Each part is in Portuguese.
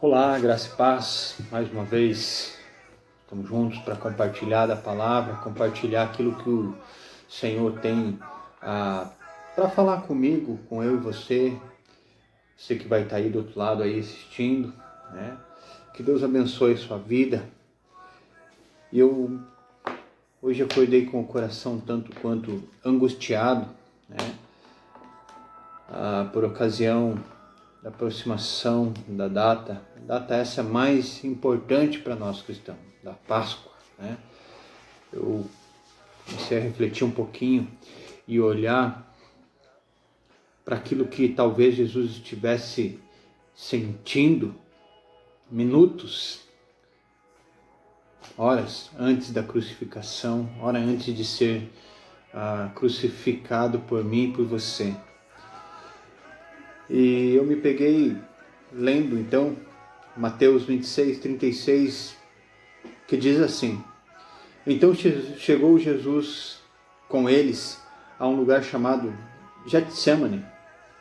Olá, graça e paz, mais uma vez estamos juntos para compartilhar da palavra, compartilhar aquilo que o Senhor tem para falar comigo, com eu e você que vai estar aí do outro lado aí assistindo, né? Que Deus abençoe a sua vida. Eu hoje acordei com o coração tanto quanto angustiado, né? Por ocasião da aproximação da data essa mais importante para nós cristãos, da Páscoa, né? Eu comecei a refletir um pouquinho e olhar para aquilo que talvez Jesus estivesse sentindo minutos, horas antes da crucificação, horas antes de ser crucificado por mim e por você. E eu me peguei lendo então Mateus 26, 36, que diz assim: Então chegou Jesus com eles a um lugar chamado Getsêmani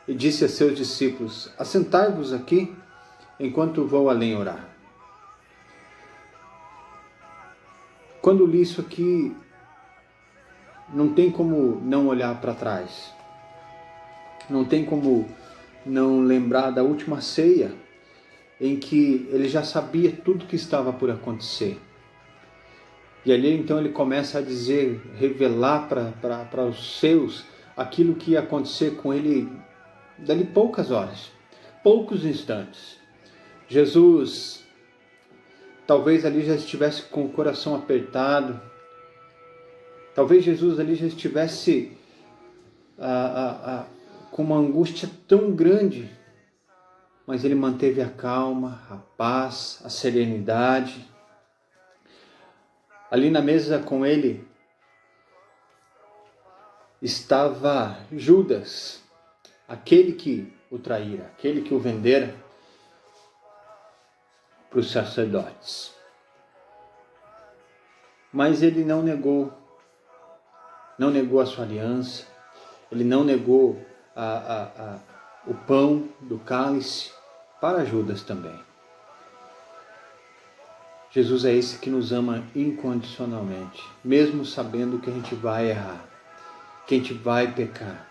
e disse a seus discípulos: Assentai-vos aqui enquanto vou além orar. Quando li isso aqui, não tem como não olhar para trás. Não tem como não lembrar da última ceia, em que ele já sabia tudo que estava por acontecer. E ali então ele começa a dizer, revelar para os seus aquilo que ia acontecer com ele dali poucas horas, poucos instantes. Jesus talvez ali já estivesse com o coração apertado, talvez Jesus ali já estivesse com uma angústia tão grande, mas ele manteve a calma, a paz, a serenidade. Ali na mesa com ele estava Judas, aquele que o traíra, aquele que o vendera para os sacerdotes. Mas ele não negou a sua aliança, ele não negou o pão do cálice para Judas também. Jesus é esse que nos ama incondicionalmente, mesmo sabendo que a gente vai errar, que a gente vai pecar,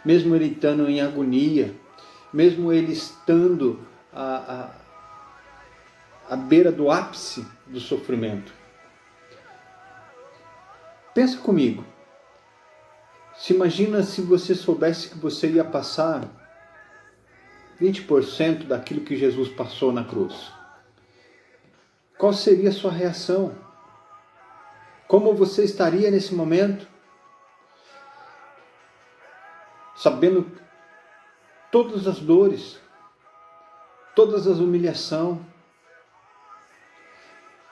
mesmo ele estando em agonia, mesmo ele estando à beira do ápice do sofrimento. Pensa comigo, se imagina se você soubesse que você ia passar 20% daquilo que Jesus passou na cruz. Qual seria a sua reação? Como você estaria nesse momento? Sabendo todas as dores, todas as humilhações,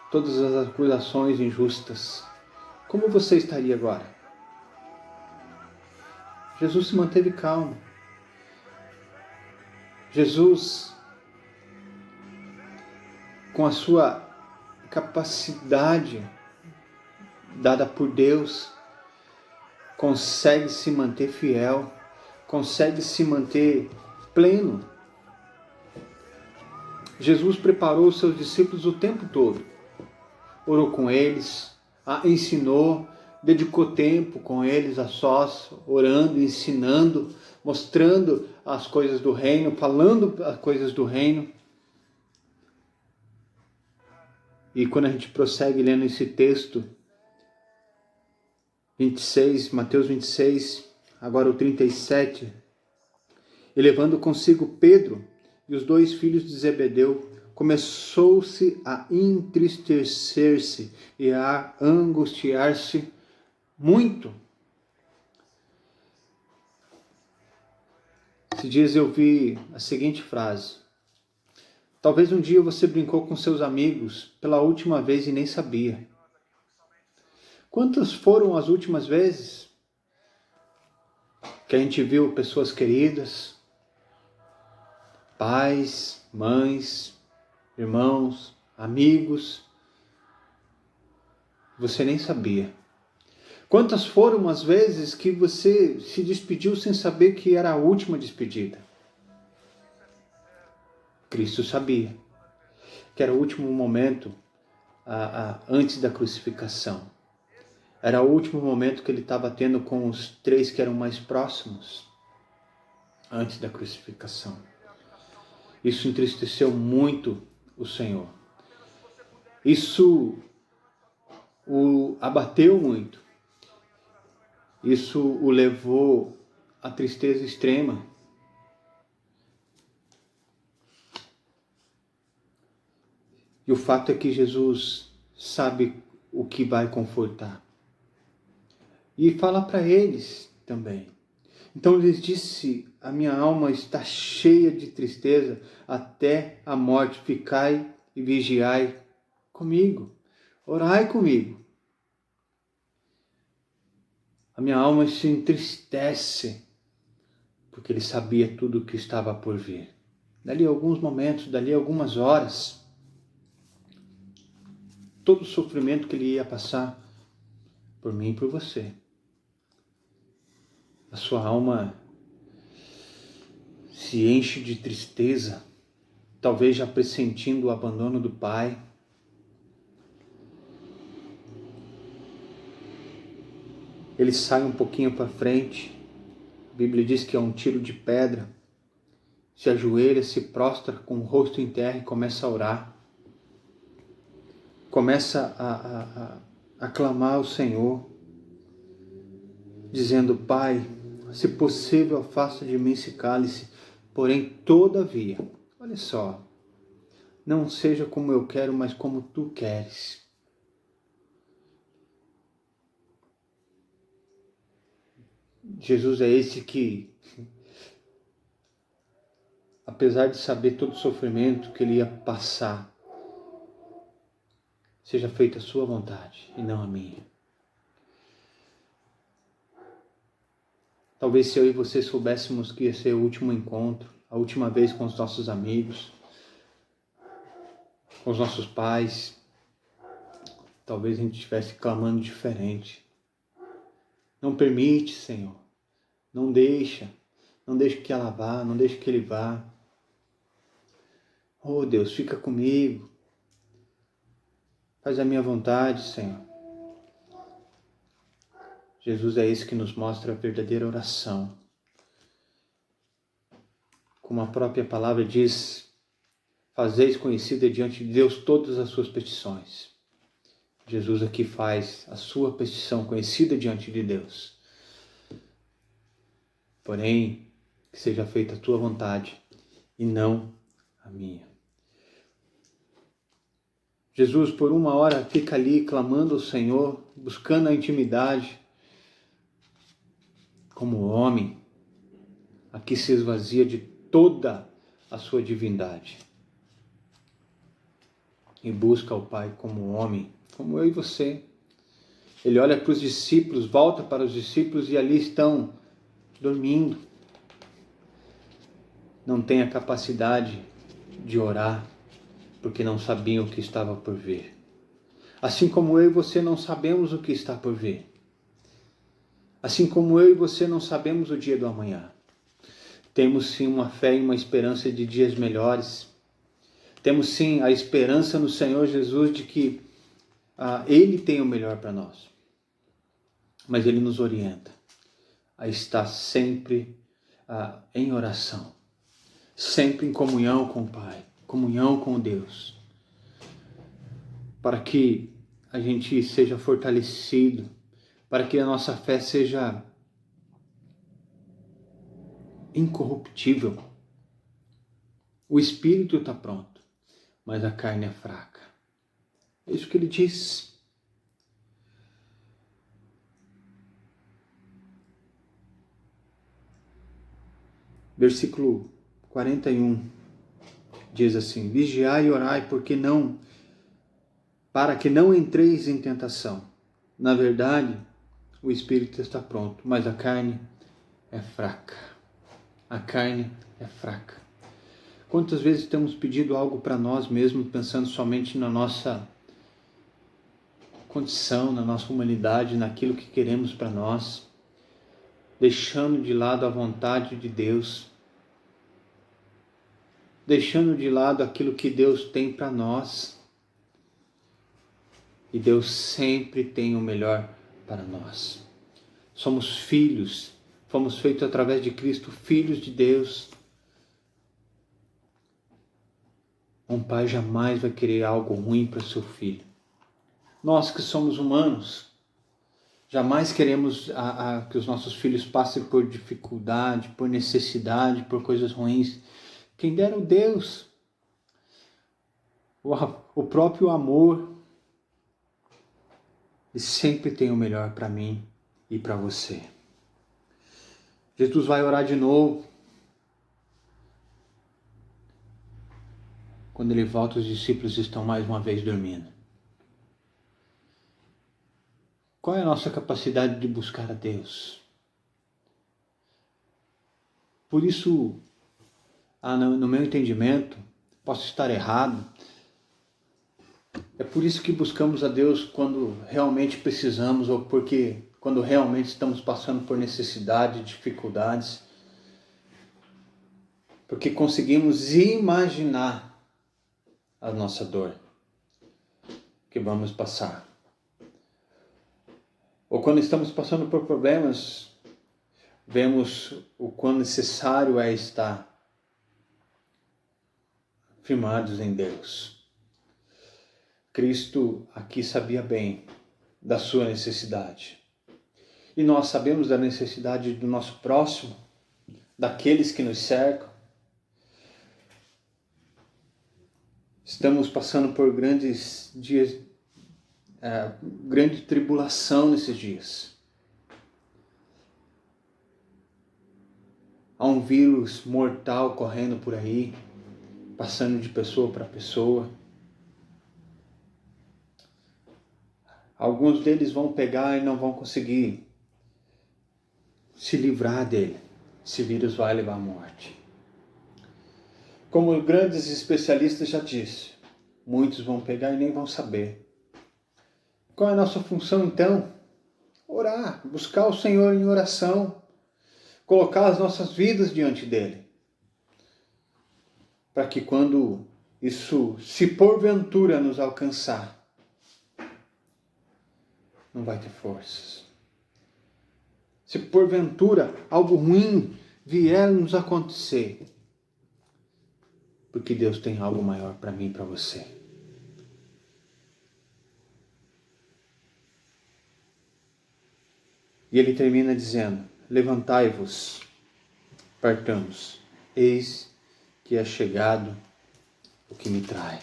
todas as acusações injustas. Como você estaria agora? Jesus se manteve calmo. Jesus, com a sua capacidade dada por Deus, consegue se manter fiel, consegue se manter pleno. Jesus preparou os seus discípulos o tempo todo, orou com eles, ensinou, dedicou tempo com eles a sós, orando, ensinando, mostrando as coisas do reino, falando as coisas do reino. E quando a gente prossegue lendo esse texto, 26, Mateus 26, agora o 37, e levando consigo Pedro e os 2 filhos de Zebedeu, começou-se a entristecer-se e a angustiar-se muito. Esses dias eu vi a seguinte frase: talvez um dia você brincou com seus amigos pela última vez e nem sabia. Quantas foram as últimas vezes que a gente viu pessoas queridas, pais, mães, irmãos, amigos, você nem sabia? Quantas foram as vezes que você se despediu sem saber que era a última despedida? Cristo sabia. que era o último momento antes da crucificação. Era o último momento que ele estava tendo com os 3 que eram mais próximos antes da crucificação. Isso entristeceu muito o Senhor. Isso o abateu muito. Isso o levou à tristeza extrema. E o fato é que Jesus sabe o que vai confortar. E fala para eles também. Então ele disse: a minha alma está cheia de tristeza até a morte. Ficai e vigiai comigo. Orai comigo. A minha alma se entristece, porque ele sabia tudo o que estava por vir. Dali a alguns momentos, dali a algumas horas, todo o sofrimento que ele ia passar por mim e por você. A sua alma se enche de tristeza, talvez já pressentindo o abandono do Pai. Ele sai um pouquinho para frente. A Bíblia diz que é um tiro de pedra. Se ajoelha, se prostra com o rosto em terra e começa a orar. Começa a clamar ao Senhor, dizendo: Pai, se possível, afasta de mim esse cálice, porém, todavia, olha só, não seja como eu quero, mas como tu queres. Jesus é esse que, apesar de saber todo o sofrimento que ele ia passar, seja feita a sua vontade e não a minha. Talvez se eu e você soubéssemos que ia ser o último encontro, a última vez com os nossos amigos, com os nossos pais, talvez a gente estivesse clamando diferente. Não permite, Senhor. Não deixa que ela vá, não deixa que ele vá. Oh Deus, fica comigo. Faz a minha vontade, Senhor. Jesus é esse que nos mostra a verdadeira oração. Como a própria palavra diz, fazeis conhecida diante de Deus todas as suas petições. Jesus aqui faz a sua petição conhecida diante de Deus. Porém, que seja feita a tua vontade e não a minha. Jesus, por uma hora, fica ali clamando ao Senhor, buscando a intimidade. Como homem, aqui se esvazia de toda a sua divindade. E busca ao Pai como homem, como eu e você. Ele olha para os discípulos, volta para os discípulos e ali estão dormindo. Não tem a capacidade de orar, porque não sabiam o que estava por vir. Assim como eu e você não sabemos o que está por vir. Assim como eu e você não sabemos o dia do amanhã. Temos sim uma fé e uma esperança de dias melhores. Temos sim a esperança no Senhor Jesus de que Ele tem o melhor para nós. Mas Ele nos orienta a estar sempre em oração. Sempre em comunhão com o Pai. Comunhão com Deus. Para que a gente seja fortalecido. Para que a nossa fé seja incorruptível. O espírito está pronto, mas a carne é fraca. É isso que ele diz. Versículo 41 diz assim: vigiai e orai, para que não entreis em tentação. Na verdade, o espírito está pronto, mas a carne é fraca. A carne é fraca. Quantas vezes temos pedido algo para nós mesmos, pensando somente na nossa condição, na nossa humanidade, naquilo que queremos para nós, deixando de lado a vontade de Deus. deixando de lado aquilo que Deus tem para nós. E Deus sempre tem o melhor para nós. Somos filhos, fomos feitos através de Cristo, filhos de Deus. Um pai jamais vai querer algo ruim para seu filho. Nós que somos humanos, jamais queremos que os nossos filhos passem por dificuldade, por necessidade, por coisas ruins. Quem dera o Deus, o próprio amor, Ele sempre tem o melhor para mim e para você. Jesus vai orar de novo. Quando Ele volta, os discípulos estão mais uma vez dormindo. Qual é a nossa capacidade de buscar a Deus? Por isso, no meu entendimento, posso estar errado, é por isso que buscamos a Deus quando realmente precisamos, ou porque quando realmente estamos passando por necessidade, dificuldades, porque conseguimos imaginar a nossa dor que vamos passar. Ou quando estamos passando por problemas, vemos o quão necessário é estar firmados em Deus. Cristo aqui sabia bem da sua necessidade. E nós sabemos da necessidade do nosso próximo, daqueles que nos cercam. Estamos passando por grandes dias, grande tribulação nesses dias. Há um vírus mortal correndo por aí, passando de pessoa para pessoa. Alguns deles vão pegar e não vão conseguir se livrar dele. Esse vírus vai levar à morte. Como grandes especialistas já disseram, muitos vão pegar e nem vão saber. Qual é a nossa função então? Orar, buscar o Senhor em oração, colocar as nossas vidas diante dele. Para que quando isso, se porventura nos alcançar, não vai ter forças. Se porventura algo ruim vier nos acontecer, porque Deus tem algo maior para mim e para você. E ele termina dizendo: levantai-vos, partamos, eis que é chegado o que me trai.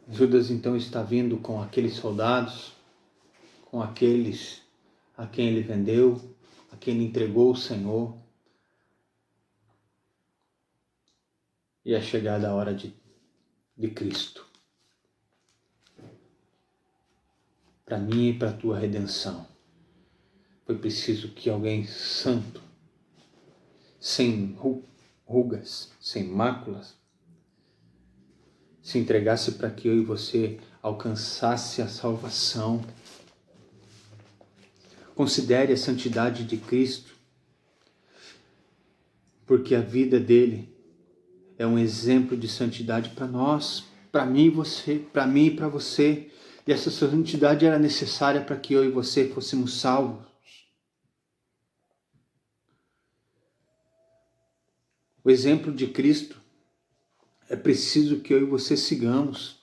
Judas então está vindo com aqueles soldados, com aqueles a quem ele vendeu, a quem ele entregou o Senhor. E é chegada a hora de Cristo. Para mim e para a tua redenção. Foi preciso que alguém santo, sem rugas, sem máculas, se entregasse para que eu e você alcançasse a salvação. Considere a santidade de Cristo, porque a vida dele é um exemplo de santidade para nós, para mim e você, para mim e para você. E essa santidade era necessária para que eu e você fôssemos salvos. O exemplo de Cristo é preciso que eu e você sigamos.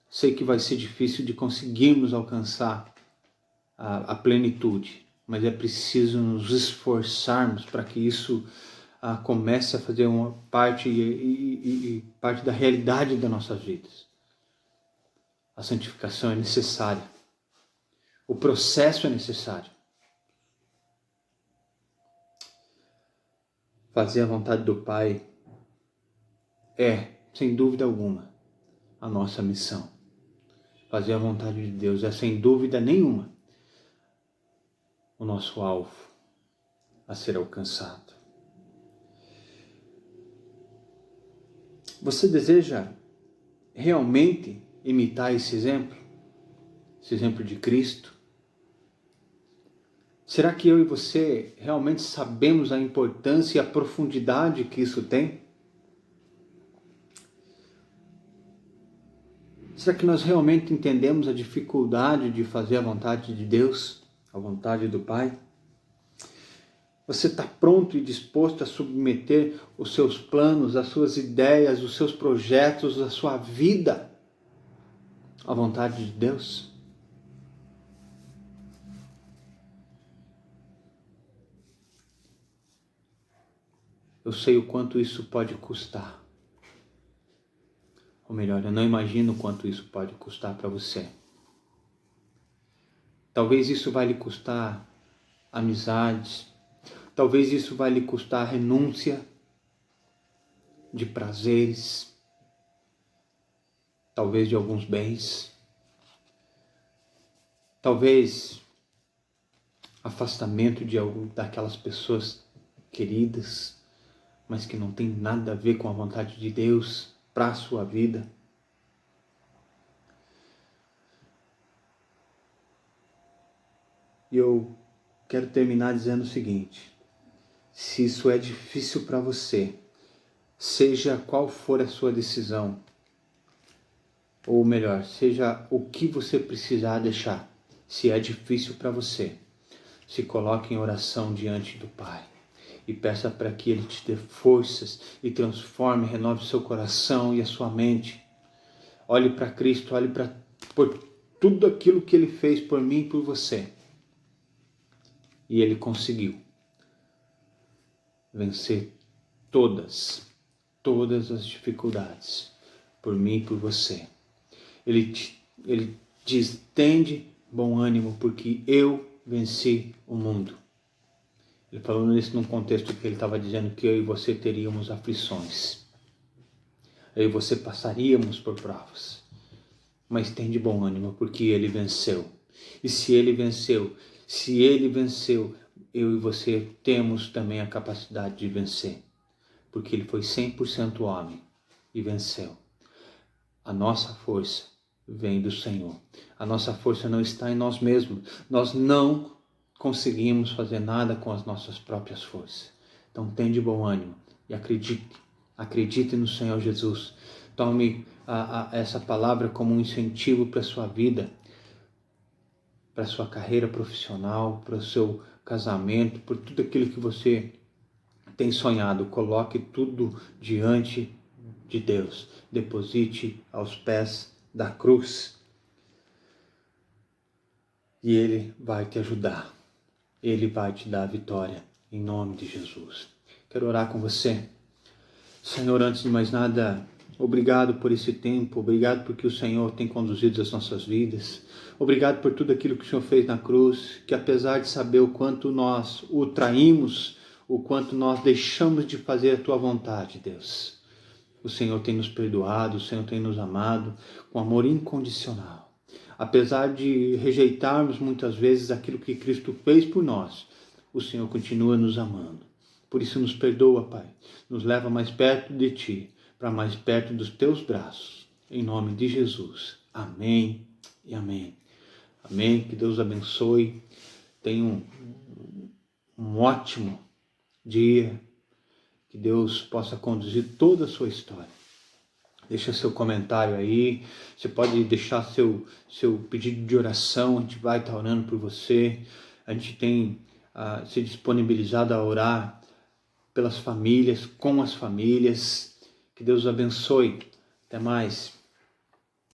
Sei que vai ser difícil de conseguirmos alcançar a plenitude, mas é preciso nos esforçarmos para que isso comece a fazer uma parte e parte da realidade das nossas vidas. A santificação é necessária. O processo é necessário. Fazer a vontade do Pai é, sem dúvida alguma, a nossa missão. Fazer a vontade de Deus é, sem dúvida nenhuma, o nosso alvo a ser alcançado. Você deseja realmente imitar esse exemplo de Cristo? Será que eu e você realmente sabemos a importância e a profundidade que isso tem? Será que nós realmente entendemos a dificuldade de fazer a vontade de Deus, a vontade do Pai? Você está pronto e disposto a submeter os seus planos, as suas ideias, os seus projetos, a sua vida à vontade de Deus? Eu sei o quanto isso pode custar. Ou melhor, eu não imagino o quanto isso pode custar para você. Talvez isso vai lhe custar amizades. Talvez isso vai lhe custar renúncia de prazeres. Talvez de alguns bens. Talvez afastamento daquelas pessoas queridas, mas que não tem nada a ver com a vontade de Deus para a sua vida. E eu quero terminar dizendo o seguinte: se isso é difícil para você, seja qual for a sua decisão, ou melhor, seja o que você precisar deixar, se é difícil para você, se coloque em oração diante do Pai e peça para que Ele te dê forças e transforme, renove seu coração e a sua mente. Olhe para Cristo, olhe por tudo aquilo que Ele fez por mim e por você. E Ele conseguiu vencer todas as dificuldades por mim e por você. Ele diz: tende bom ânimo, porque eu venci o mundo. Ele falou isso num contexto que ele estava dizendo que eu e você teríamos aflições. Eu e você passaríamos por provas. Mas tem de bom ânimo, porque ele venceu. E se ele venceu, eu e você temos também a capacidade de vencer. Porque ele foi 100% homem e venceu. A nossa força vem do Senhor. A nossa força não está em nós mesmos. Nós não conseguimos fazer nada com as nossas próprias forças. Então tem de bom ânimo e acredite no Senhor Jesus. Tome essa palavra como um incentivo para a sua vida, para a sua carreira profissional, para o seu casamento, por tudo aquilo que você tem sonhado. Coloque tudo diante de Deus. Deposite aos pés da cruz. E Ele vai te ajudar. Ele vai te dar a vitória, em nome de Jesus. Quero orar com você. Senhor, antes de mais nada, obrigado por esse tempo, obrigado porque o Senhor tem conduzido as nossas vidas. Obrigado por tudo aquilo que o Senhor fez na cruz, que apesar de saber o quanto nós o traímos, o quanto nós deixamos de fazer a Tua vontade, Deus, o Senhor tem nos perdoado, o Senhor tem nos amado com amor incondicional. Apesar de rejeitarmos muitas vezes aquilo que Cristo fez por nós, o Senhor continua nos amando. Por isso nos perdoa, Pai. Nos leva mais perto de Ti, para mais perto dos Teus braços. Em nome de Jesus. Amém e amém. Amém. Que Deus abençoe. Tenha um ótimo dia. Que Deus possa conduzir toda a sua história. Deixa seu comentário aí, você pode deixar seu pedido de oração, a gente vai estar orando por você. A gente tem se disponibilizado a orar pelas famílias, com as famílias. Que Deus abençoe. Até mais.